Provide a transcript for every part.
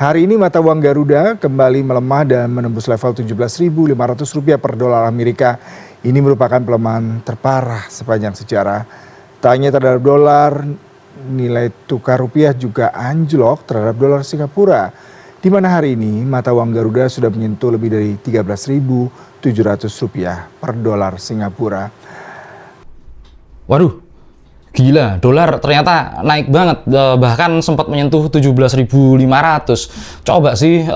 Hari ini mata uang Garuda kembali melemah dan menembus level Rp17.500 per dolar Amerika. Ini merupakan pelemahan terparah sepanjang sejarah. Tak hanya terhadap dolar, nilai tukar rupiah juga anjlok terhadap dolar Singapura, di mana hari ini mata uang Garuda sudah menyentuh lebih dari Rp13.700 per dolar Singapura. Waduh, gila, dolar ternyata naik banget, bahkan sempat menyentuh 17.500. Coba sih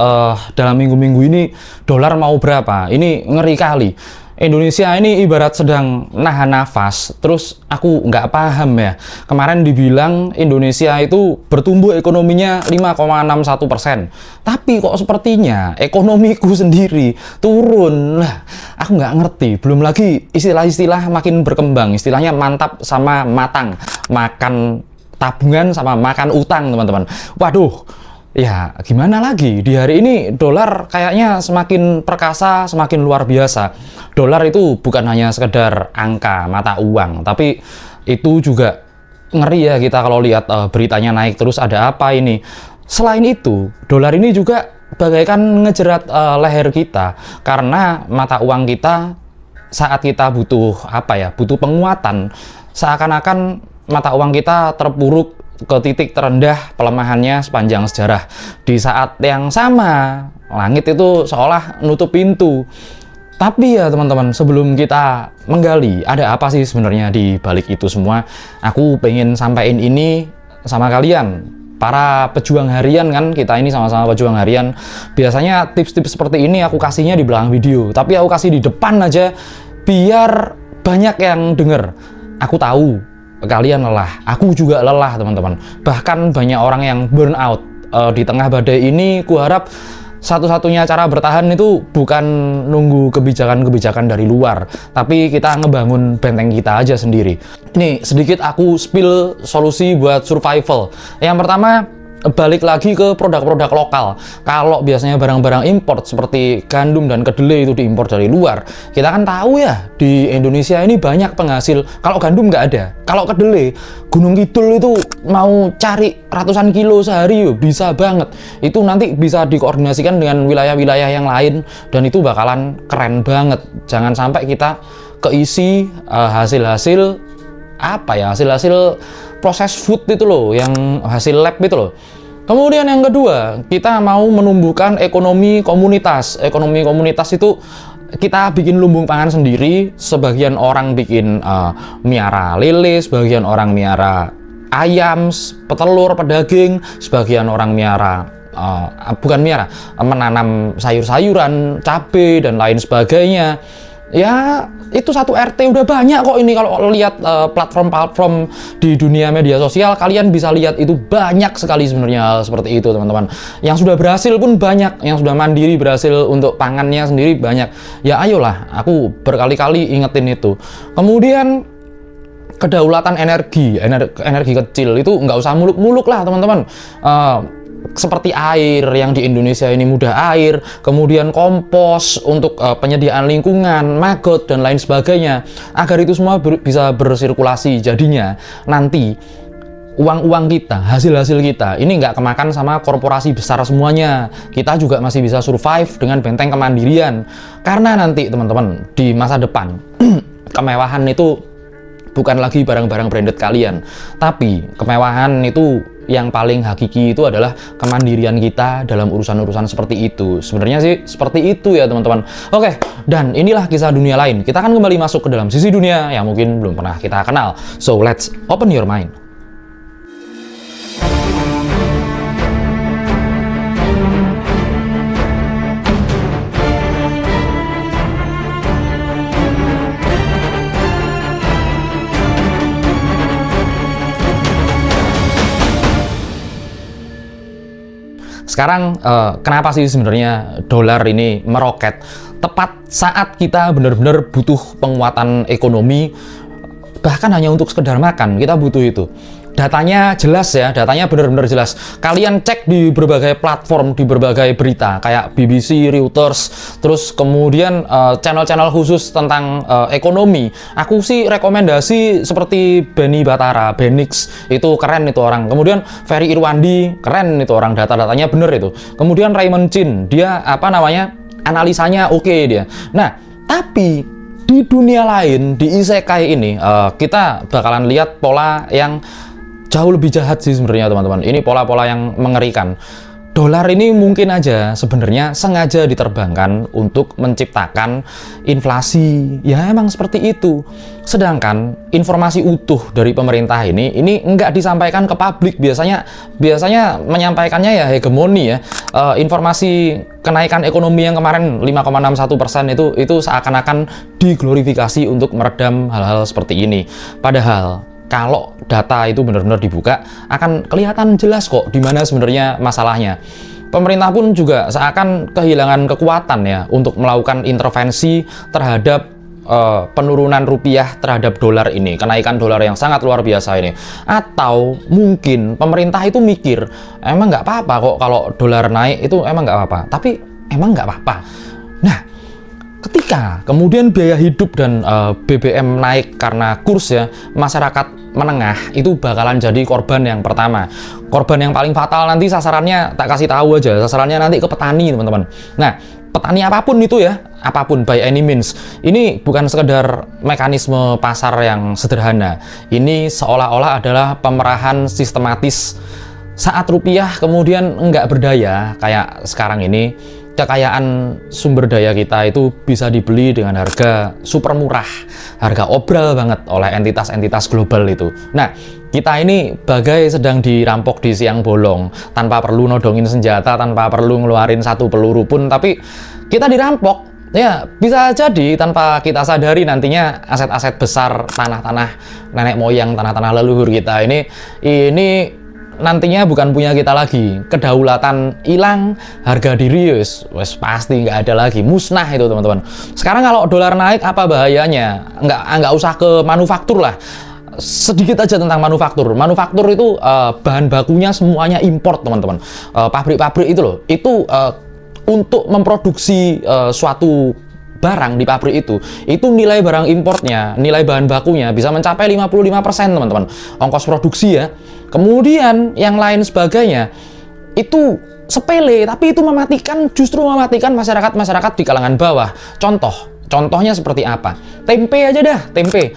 dalam minggu-minggu ini dolar mau berapa? Ini ngeri kali. Indonesia ini ibarat sedang nahan nafas, terus aku nggak paham ya. Kemarin dibilang Indonesia itu bertumbuh ekonominya 5,61%, tapi kok sepertinya ekonomiku sendiri turun. Lah, aku nggak ngerti. Belum lagi istilah-istilah makin berkembang, istilahnya mantap sama matang, makan tabungan sama makan utang, teman-teman. Waduh. Ya, gimana lagi? Di hari ini dolar kayaknya semakin perkasa, semakin luar biasa. Dolar itu bukan hanya sekedar angka mata uang, tapi itu juga ngeri ya kita kalau lihat beritanya naik terus, ada apa ini. Selain itu, dolar ini juga bagaikan ngejerat leher kita, karena mata uang kita saat kita butuh butuh penguatan, seakan-akan mata uang kita terpuruk ke titik terendah pelemahannya sepanjang sejarah. Di saat yang sama, langit itu seolah nutup pintu. Tapi ya teman-teman, sebelum kita menggali ada apa sih sebenarnya di balik itu semua, aku pengen sampaikan ini sama kalian, para pejuang harian kan, kita ini sama-sama pejuang harian. Biasanya tips-tips seperti ini aku kasihnya di belakang video, tapi aku kasih di depan aja biar banyak yang denger. Aku tahu kalian lelah, aku juga lelah teman-teman. Bahkan banyak orang yang burn out di tengah badai ini. Kuharap satu-satunya cara bertahan itu bukan nunggu kebijakan-kebijakan dari luar, tapi kita ngebangun benteng kita aja sendiri. Nih, sedikit aku spill solusi buat survival. Yang pertama, balik lagi ke produk-produk lokal. Kalau biasanya barang-barang import seperti gandum dan kedelai itu diimpor dari luar, kita kan tahu ya di Indonesia ini banyak penghasil. Kalau gandum nggak ada, kalau kedelai Gunung Kidul itu mau cari ratusan kilo sehari bisa banget. Itu nanti bisa dikoordinasikan dengan wilayah-wilayah yang lain dan itu bakalan keren banget. Jangan sampai kita keisi hasil-hasil hasil-hasil proses food itu loh, yang hasil lab itu loh. Kemudian yang kedua, kita mau menumbuhkan ekonomi komunitas. Ekonomi komunitas itu kita bikin lumbung pangan sendiri. Sebagian orang bikin miara lele, sebagian orang miara ayam, petelur, pedaging, sebagian orang miara menanam sayur-sayuran, cabai dan lain sebagainya. Ya, itu satu RT udah banyak kok ini. Kalau lihat platform-platform di dunia media sosial, kalian bisa lihat itu banyak sekali sebenarnya hal seperti itu, teman-teman. Yang sudah berhasil pun banyak, yang sudah mandiri berhasil untuk pangannya sendiri banyak. Ya ayolah, aku berkali-kali ingetin itu. Kemudian kedaulatan energi kecil itu nggak usah muluk-muluk lah, teman-teman. Seperti air yang di Indonesia ini mudah air, kemudian kompos untuk penyediaan lingkungan, maggot dan lain sebagainya, agar itu semua bisa bersirkulasi. Jadinya nanti uang-uang kita, hasil-hasil kita ini nggak kemakan sama korporasi besar semuanya. Kita juga masih bisa survive dengan benteng kemandirian. Karena nanti teman-teman di masa depan kemewahan itu bukan lagi barang-barang branded kalian, tapi kemewahan itu yang paling hakiki itu adalah kemandirian kita dalam urusan-urusan seperti itu. Sebenarnya sih seperti itu ya teman-teman. Oke, dan inilah kisah dunia lain. Kita akan kembali masuk ke dalam sisi dunia yang mungkin belum pernah kita kenal. So let's open your mind. Sekarang kenapa sih sebenarnya dolar ini meroket tepat saat kita benar-benar butuh penguatan ekonomi, bahkan hanya untuk sekedar makan kita butuh itu. datanya jelas ya, datanya benar-benar jelas. Kalian cek di berbagai platform, di berbagai berita kayak BBC, Reuters, terus kemudian channel-channel khusus tentang ekonomi. Aku sih rekomendasi seperti Benny Batara, Benix, itu keren itu orang. Kemudian Ferry Irwandi, keren itu orang, data-datanya bener itu. Kemudian Raymond Chin, dia apa namanya, analisanya oke dia. Nah, tapi di dunia lain, di isekai ini, kita bakalan lihat pola yang jauh lebih jahat sih sebenarnya teman-teman. Ini pola-pola yang mengerikan. Dolar ini mungkin aja sebenarnya sengaja diterbangkan untuk menciptakan inflasi. Ya emang seperti itu. Sedangkan informasi utuh dari pemerintah ini nggak disampaikan ke publik. Biasanya menyampaikannya ya hegemoni ya. Informasi kenaikan ekonomi yang kemarin 5,61% itu seakan-akan diglorifikasi untuk meredam hal-hal seperti ini. Padahal kalau data itu benar-benar dibuka, akan kelihatan jelas kok di mana sebenarnya masalahnya. Pemerintah pun juga seakan kehilangan kekuatan ya untuk melakukan intervensi terhadap penurunan rupiah terhadap dolar ini, kenaikan dolar yang sangat luar biasa ini. Atau mungkin pemerintah itu mikir, emang nggak apa-apa kok kalau dolar naik, itu emang nggak apa-apa. Tapi emang nggak apa-apa. Nah, ketika kemudian biaya hidup dan BBM naik karena kurs ya, masyarakat menengah itu bakalan jadi korban yang pertama. Korban yang paling fatal nanti sasarannya, tak kasih tahu aja, sasarannya nanti ke petani teman-teman. Nah, petani apapun itu ya, apapun by any means. Ini bukan sekedar mekanisme pasar yang sederhana. Ini seolah-olah adalah pemerahan sistematis. Saat rupiah kemudian nggak berdaya kayak sekarang ini, kekayaan sumber daya kita itu bisa dibeli dengan harga super murah, harga obral banget oleh entitas-entitas global itu. Nah, kita ini bagai sedang dirampok di siang bolong, tanpa perlu nodongin senjata, tanpa perlu ngeluarin satu peluru pun, tapi kita dirampok. Ya, bisa jadi tanpa kita sadari nantinya aset-aset besar, tanah-tanah nenek moyang, tanah-tanah leluhur kita ini nantinya bukan punya kita lagi. Kedaulatan hilang, harga diri wes pasti nggak ada lagi, musnah itu teman-teman. Sekarang kalau dolar naik apa bahayanya? Nggak usah ke manufaktur lah. Sedikit aja tentang manufaktur. Manufaktur itu bahan bakunya semuanya import teman-teman. Pabrik-pabrik itu loh, itu untuk memproduksi suatu barang di pabrik itu nilai barang importnya, nilai bahan bakunya bisa mencapai 55% teman-teman, ongkos produksi ya. Kemudian yang lain sebagainya itu sepele, tapi itu justru mematikan masyarakat di kalangan bawah. Contohnya seperti apa? Tempe aja dah, tempe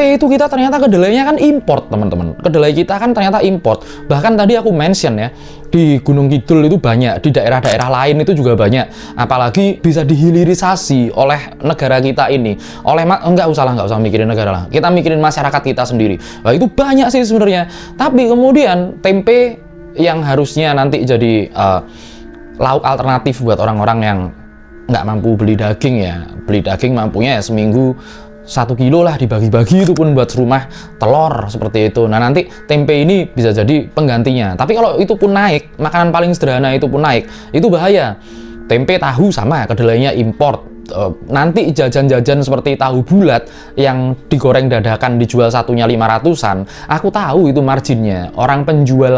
itu kita ternyata kedelainya kan import teman-teman. Kedelai kita kan ternyata import. Bahkan tadi aku mention ya, di Gunung Kidul itu banyak, di daerah-daerah lain itu juga banyak. Apalagi bisa dihilirisasi oleh negara kita ini. Enggak usah mikirin negara lah. Kita mikirin masyarakat kita sendiri. Nah, itu banyak sih sebenarnya. Tapi kemudian tempe yang harusnya nanti jadi lauk alternatif buat orang-orang yang nggak mampu beli daging ya, beli daging mampunya ya seminggu 1 kilo lah, dibagi-bagi itu pun buat serumah telur seperti itu. Nah, nanti tempe ini bisa jadi penggantinya. Tapi kalau itu pun naik, makanan paling sederhana itu pun naik, itu bahaya. Tempe, tahu sama, kedelainya import. Nanti jajan-jajan seperti tahu bulat yang digoreng dadakan dijual satunya 500-an, aku tahu itu marginnya. Orang penjual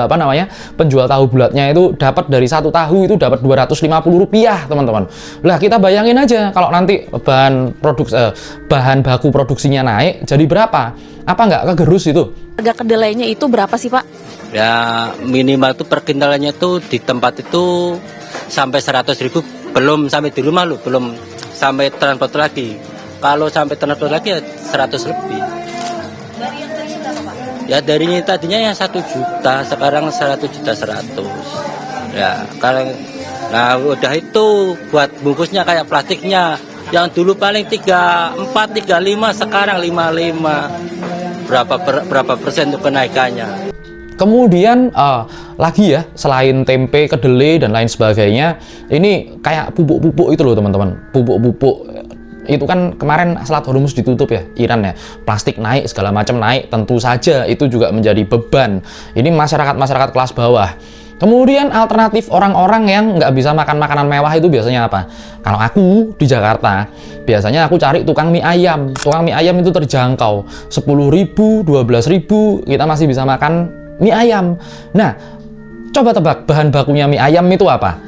penjual tahu bulatnya itu dapat dari satu tahu itu dapat Rp250 teman-teman. Lah, kita bayangin aja kalau nanti bahan baku produksinya naik jadi berapa? Apa nggak kegerus itu? Harga kedelainya itu berapa sih Pak? Ya minimal tuh per kintalannya tuh di tempat itu sampai 100.000, belum sampai di rumah loh, belum sampai transport lagi. Kalau sampai transport lagi ya 100 lebih. Dari yang tadinya berapa Pak? Ya dari tadinya ya 1 juta, sekarang 1,1 juta. Ya kalau nah udah itu buat bungkusnya kayak plastiknya yang dulu paling 34, 35, sekarang 55. Berapa persen untuk kenaikannya? Kemudian lagi ya, selain tempe, kedelai dan lain sebagainya, ini kayak pupuk-pupuk itu loh teman-teman. Pupuk-pupuk itu kan kemarin Selat Hormuz ditutup ya, Iran ya, plastik naik, segala macam naik, tentu saja itu juga menjadi beban. Ini masyarakat kelas bawah. Kemudian alternatif orang-orang yang nggak bisa makan makanan mewah itu biasanya apa? Kalau aku di Jakarta, biasanya aku cari tukang mie ayam. Tukang mie ayam itu terjangkau, 10.000, 12.000, kita masih bisa makan mie ayam. Nah, coba tebak bahan bakunya mie ayam itu apa?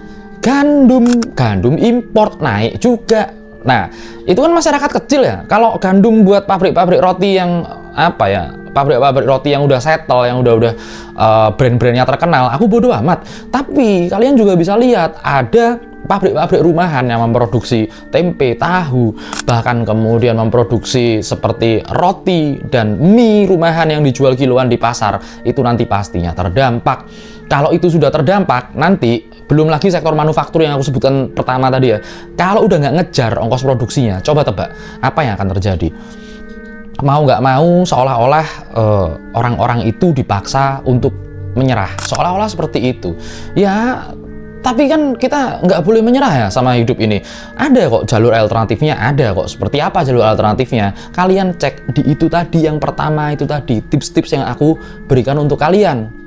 Gandum import naik juga. Nah, itu kan masyarakat kecil ya. Kalau gandum buat pabrik-pabrik roti yang pabrik-pabrik roti yang udah settle, yang udah brand-brandnya terkenal, aku bodo amat. Tapi kalian juga bisa lihat ada pabrik-pabrik rumahan yang memproduksi tempe, tahu, bahkan kemudian memproduksi seperti roti dan mie rumahan yang dijual kiloan di pasar. Itu nanti pastinya terdampak. Kalau itu sudah terdampak, nanti belum lagi sektor manufaktur yang aku sebutkan pertama tadi ya. Kalau udah nggak ngejar ongkos produksinya, coba tebak apa yang akan terjadi? Mau nggak mau, seolah-olah orang-orang itu dipaksa untuk menyerah. Seolah-olah seperti itu. Ya, tapi kan kita nggak boleh menyerah ya sama hidup ini. Ada kok jalur alternatifnya, ada kok. Seperti apa jalur alternatifnya? Kalian cek di itu tadi, yang pertama itu tadi, tips-tips yang aku berikan untuk kalian.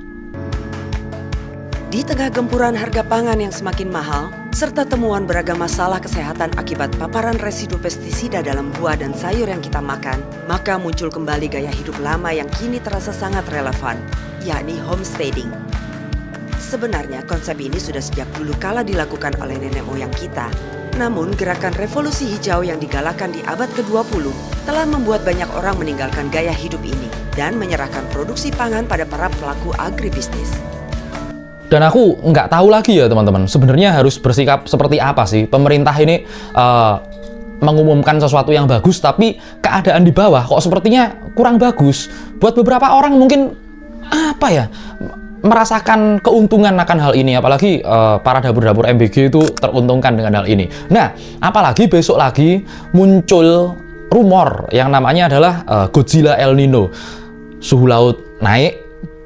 Di tengah gempuran harga pangan yang semakin mahal, serta temuan beragam masalah kesehatan akibat paparan residu pestisida dalam buah dan sayur yang kita makan, maka muncul kembali gaya hidup lama yang kini terasa sangat relevan, yakni homesteading. Sebenarnya konsep ini sudah sejak dulu kala dilakukan oleh nenek moyang kita. Namun gerakan revolusi hijau yang digalakan di abad ke-20 telah membuat banyak orang meninggalkan gaya hidup ini dan menyerahkan produksi pangan pada para pelaku agribisnis. Dan aku nggak tahu lagi ya teman-teman, sebenarnya harus bersikap seperti apa sih. Pemerintah ini mengumumkan sesuatu yang bagus, tapi keadaan di bawah kok sepertinya kurang bagus. Buat beberapa orang mungkin merasakan keuntungan akan hal ini, apalagi para dapur-dapur MBG itu teruntungkan dengan hal ini. Nah, apalagi besok lagi muncul rumor yang namanya adalah Godzilla El Nino. Suhu laut naik,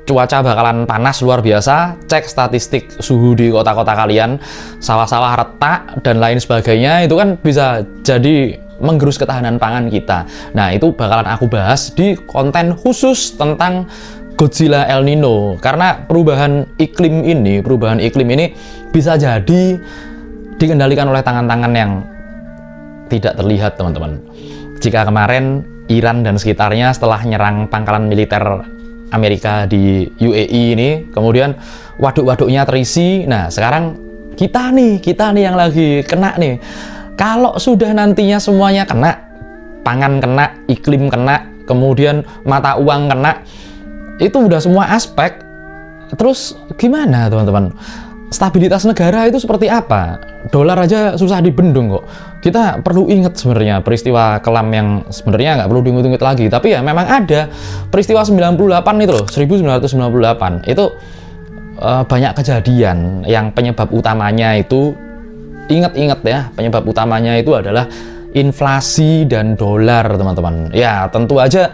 cuaca bakalan panas luar biasa. Cek statistik suhu di kota-kota kalian, sawah-sawah retak dan lain sebagainya, itu kan bisa jadi menggerus ketahanan pangan kita. Nah, itu bakalan aku bahas di konten khusus tentang Godzilla El Nino, karena perubahan iklim ini bisa jadi dikendalikan oleh tangan-tangan yang tidak terlihat, teman-teman. Jika kemarin Iran dan sekitarnya setelah nyerang pangkalan militer Amerika di UAE ini, kemudian waduk-waduknya terisi. Nah, sekarang kita nih yang lagi kena nih. Kalau sudah nantinya semuanya kena, pangan kena, iklim kena, kemudian mata uang kena, itu udah semua aspek. Terus gimana teman-teman? Stabilitas negara itu seperti apa? Dolar aja susah dibendung kok. Kita perlu ingat sebenarnya peristiwa kelam yang sebenarnya nggak perlu diingat-ingat lagi. Tapi ya memang ada peristiwa 98 itu loh, 1998. Itu banyak kejadian yang penyebab utamanya itu, ingat-ingat ya, penyebab utamanya itu adalah inflasi dan dolar, teman-teman. Ya, tentu aja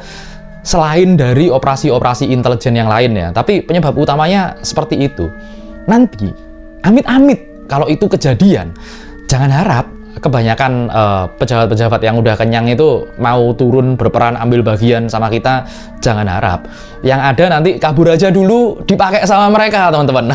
selain dari operasi-operasi intelijen yang lain ya, tapi penyebab utamanya seperti itu. Nanti, amit-amit kalau itu kejadian, jangan harap kebanyakan pejabat-pejabat yang udah kenyang itu mau turun berperan ambil bagian sama kita. Jangan harap. Yang ada nanti kabur aja dulu, dipakai sama mereka, teman-teman.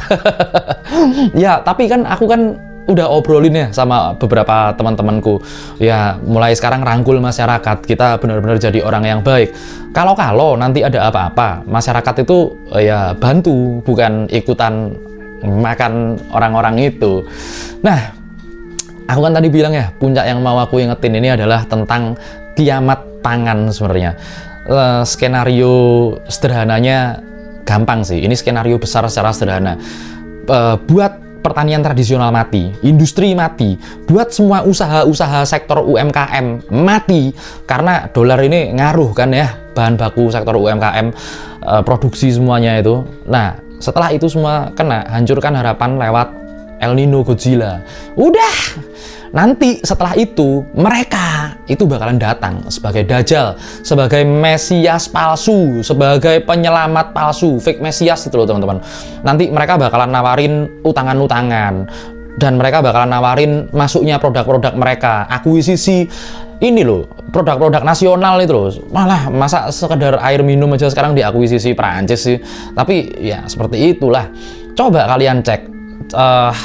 Ya, tapi kan aku kan udah obrolin ya sama beberapa teman-temanku. Ya, mulai sekarang rangkul masyarakat, kita benar-benar jadi orang yang baik. Kalau nanti ada apa-apa, masyarakat itu ya bantu, bukan ikutan makan orang-orang itu. Nah, aku kan tadi bilang ya, puncak yang mau aku ingetin ini adalah tentang kiamat pangan sebenarnya. Skenario sederhananya gampang sih, ini skenario besar secara sederhana. Buat pertanian tradisional mati, industri mati, buat semua usaha-usaha sektor UMKM mati, karena dolar ini ngaruh kan ya, bahan baku sektor UMKM, produksi semuanya itu. Nah, setelah itu semua kena, hancurkan harapan lewat El Nino Godzilla. Udah, nanti setelah itu mereka itu bakalan datang sebagai dajjal, sebagai mesias palsu, sebagai penyelamat palsu, fake mesias itu loh teman-teman. Nanti mereka bakalan nawarin utangan-utangan, dan mereka bakalan nawarin masuknya produk-produk mereka, akuisisi ini loh, produk-produk nasional itu loh. Malah masa sekedar air minum aja sekarang diakuisisi Prancis sih. Tapi ya seperti itulah. Coba kalian cek.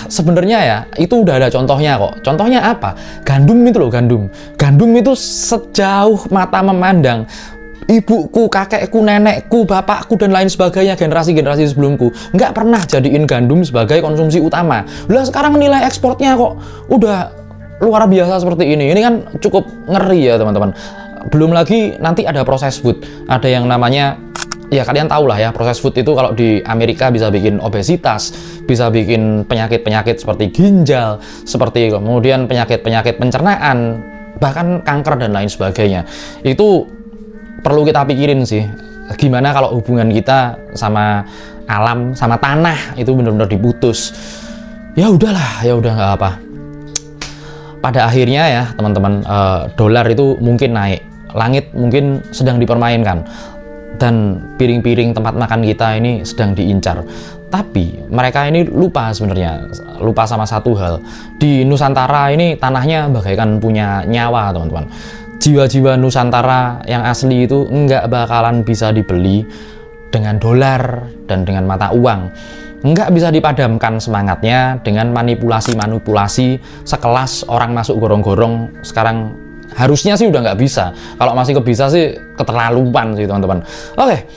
Sebenarnya ya itu udah ada contohnya kok. Contohnya apa? Gandum itu loh, gandum itu sejauh mata memandang ibuku, kakekku, nenekku, bapakku, dan lain sebagainya, generasi-generasi sebelumku nggak pernah jadiin gandum sebagai konsumsi utama. Lah sekarang nilai ekspornya kok udah luar biasa seperti ini. Ini kan cukup ngeri ya teman-teman. Belum lagi nanti ada proses food. Ada yang namanya, ya kalian tahu lah ya, proses food itu kalau di Amerika bisa bikin obesitas, bisa bikin penyakit-penyakit seperti ginjal, seperti kemudian penyakit-penyakit pencernaan, bahkan kanker dan lain sebagainya. Itu perlu kita pikirin sih, gimana kalau hubungan kita sama alam, sama tanah itu benar-benar diputus. Ya udahlah, ya udah nggak apa. Pada akhirnya ya teman-teman, dolar itu mungkin naik, langit mungkin sedang dipermainkan, dan piring-piring tempat makan kita ini sedang diincar. Tapi mereka ini lupa sebenarnya, lupa sama satu hal. Di Nusantara ini tanahnya bagaikan punya nyawa teman-teman. Jiwa-jiwa Nusantara yang asli itu nggak bakalan bisa dibeli dengan dolar dan dengan mata uang. Nggak bisa dipadamkan semangatnya dengan manipulasi-manipulasi sekelas orang masuk gorong-gorong. Sekarang harusnya sih udah nggak bisa. Kalau masih bisa sih keterlaluan sih teman-teman. Oke,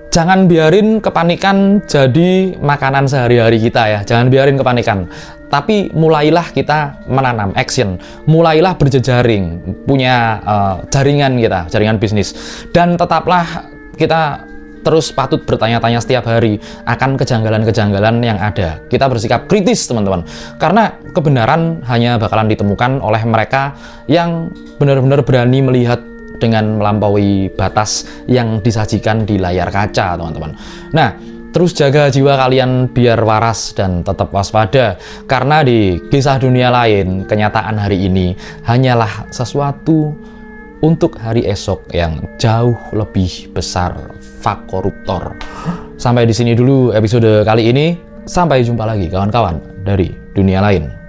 jangan biarin kepanikan jadi makanan sehari-hari kita ya. Jangan biarin kepanikan. Tapi mulailah kita menanam action, mulailah berjejaring, punya jaringan kita, jaringan bisnis, dan tetaplah kita terus patut bertanya-tanya setiap hari akan kejanggalan-kejanggalan yang ada. Kita bersikap kritis teman-teman, karena kebenaran hanya bakalan ditemukan oleh mereka yang benar-benar berani melihat dengan melampaui batas yang disajikan di layar kaca teman-teman. Nah, terus jaga jiwa kalian biar waras dan tetap waspada, karena di kisah dunia lain, kenyataan hari ini hanyalah sesuatu untuk hari esok yang jauh lebih besar. Fuck koruptor. Sampai di sini dulu episode kali ini. Sampai jumpa lagi kawan-kawan dari dunia lain.